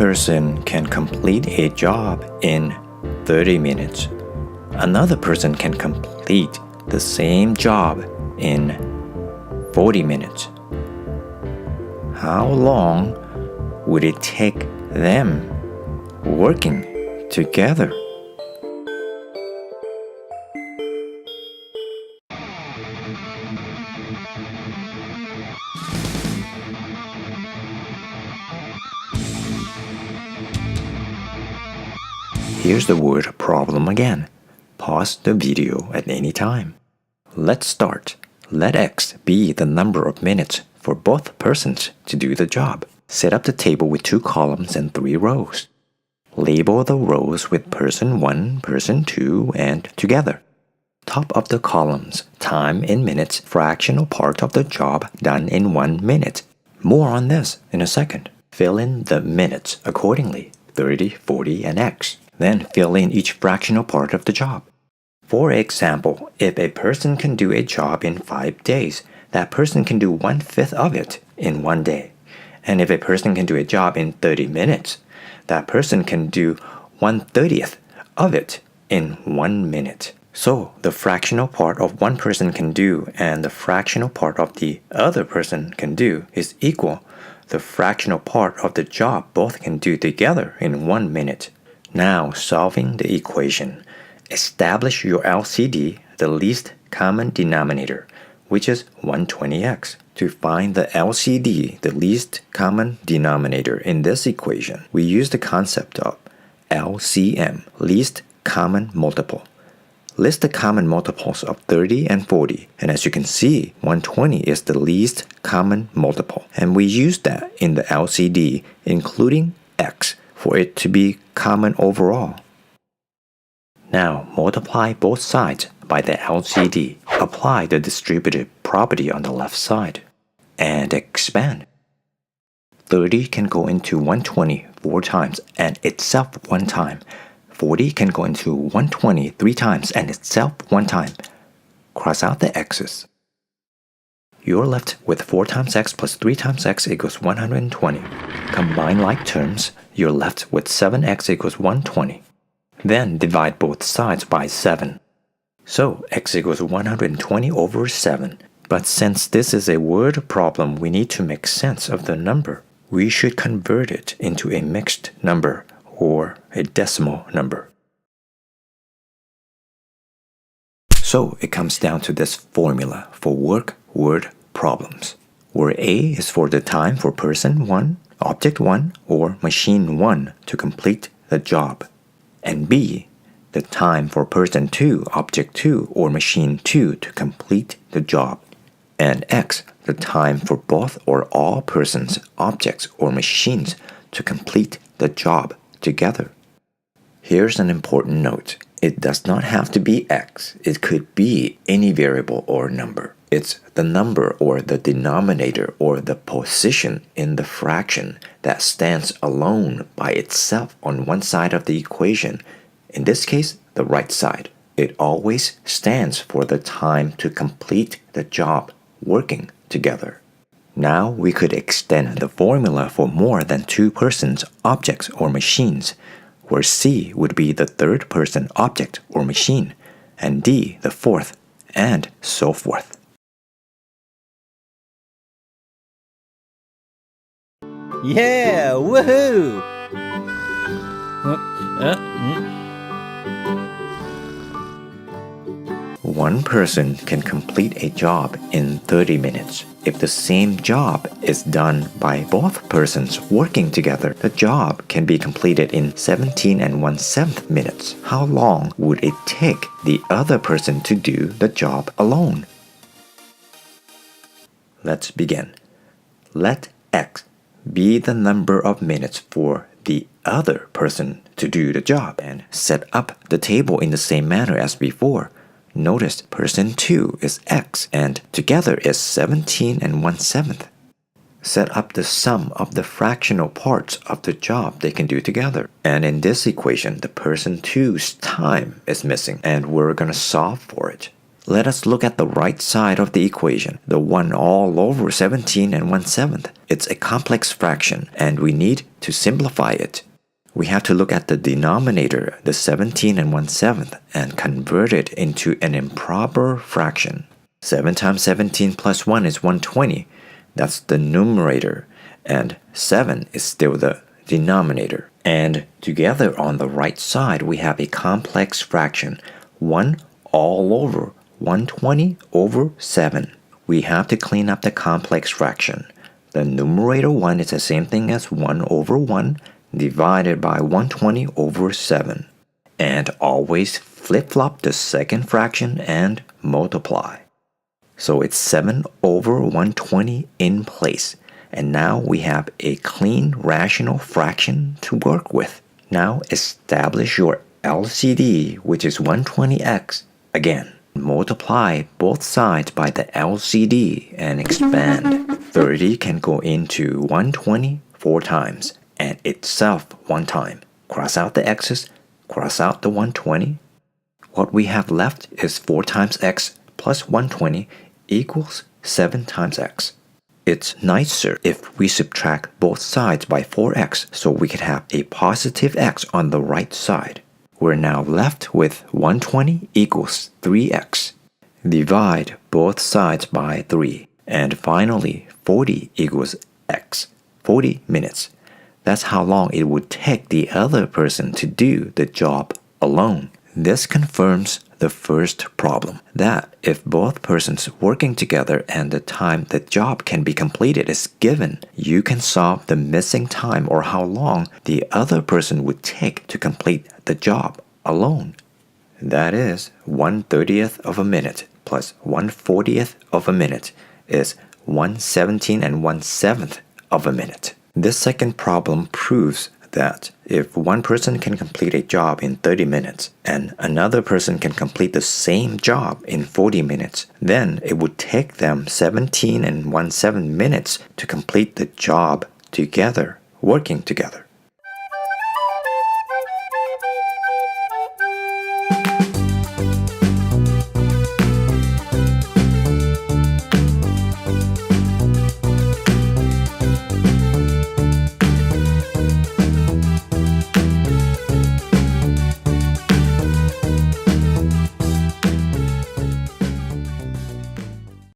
person can complete a job in 30 minutes. Another person can complete the same job in 40 minutes. How long would it take them working together? Here's the word problem again. Pause the video at any time. Let's start. Let x be the number of minutes for both persons to do the job. Set up the table with 2 columns and 3 rows. Label the rows with person 1, person 2, and together. Top of the columns, time in minutes, fractional part of the job done in 1 minute. More on this in a second. Fill in the minutes accordingly, 30, 40, and x. Then fill in each fractional part of the job. For example, if a person can do a job in 5 days, that person can do 1/5 of it in 1 day. And if a person can do a job in 30 minutes, that person can do 1/30th of it in 1 minute. So the fractional part of one person can do and the fractional part of the other person can do is equal the fractional part of the job both can do together in 1 minute. Now solving the equation. Establish your LCD, the least common denominator, which is 120x. To find the LCD, the least common denominator in this equation, we use the concept of LCM, least common multiple. List the common multiples of 30 and 40, and as you can see, 120 is the least common multiple, and we use that in the LCD, including x, for it to be common overall. Now multiply both sides by the LCD. Apply the distributive property on the left side and expand. 30 can go into 120 4 times and itself 1 time. 40 can go into 120 3 times and itself 1 time. Cross out the x's. You're left with 4 times x plus 3 times x equals 120. Combine like terms, you're left with 7x equals 120. Then divide both sides by 7. So x equals 120 over 7. But since this is a word problem, we need to make sense of the number. We should convert it into a mixed number or a decimal number. So it comes down to this formula for work word problems, where A is for the time for person 1, object 1, or machine 1 to complete the job, and B, the time for person 2, object 2, or machine 2 to complete the job, and X, the time for both or all persons, objects, or machines to complete the job together. Here's an important note. It does not have to be x. It could be any variable or number. It's the number or the denominator or the position in the fraction that stands alone by itself on one side of the equation. In this case, the right side. It always stands for the time to complete the job working together. Now we could extend the formula for more than 2 persons, objects, or machines, where C would be the third person object or machine, and D the fourth, and so forth. Yeah! Woohoo! One person can complete a job in 30 minutes. If the same job is done by both persons working together, the job can be completed in 17 1/7 minutes. How long would it take the other person to do the job alone? Let's begin. Let x be the number of minutes for the other person to do the job, and set up the table in the same manner as before. Notice person 2 is x and together is 17 1/7. Set up the sum of the fractional parts of the job they can do together. And in this equation, the person 2's time is missing and we're gonna solve for it. Let us look at the right side of the equation, the 1 all over 17 and 1/7. It's a complex fraction, and we need to simplify it. We have to look at the denominator, the 17 and 1/7, and convert it into an improper fraction. 7 times 17 plus 1 is 120. That's the numerator, and 7 is still the denominator. And together on the right side, we have a complex fraction, 1 all over 120 over 7. We have to clean up the complex fraction. The numerator 1 is the same thing as 1 over 1 divided by 120 over 7. And always flip-flop the second fraction and multiply. So it's 7 over 120 in place. And now we have a clean rational fraction to work with. Now establish your LCD, which is 120x. Again, multiply both sides by the LCD and expand. 30 can go into 120 4 times and itself 1 time. Cross out the x's, cross out the 120. What we have left is 4 times x plus 120 equals 7 times x. It's nicer if we subtract both sides by 4x so we can have a positive x on the right side. We're now left with 120 equals 3x. Divide both sides by 3. And finally, 40 equals x. 40 minutes. That's how long it would take the other person to do the job alone. This confirms the first problem, that if both persons working together and the time the job can be completed is given, you can solve the missing time or how long the other person would take to complete the job alone. That is 1/30th of a minute plus 1/40th of a minute is 1/17 and 1/7 of a minute. This second problem proves that if one person can complete a job in 30 minutes and another person can complete the same job in 40 minutes, then it would take them 17 and 1/7 minutes to complete the job together, working together.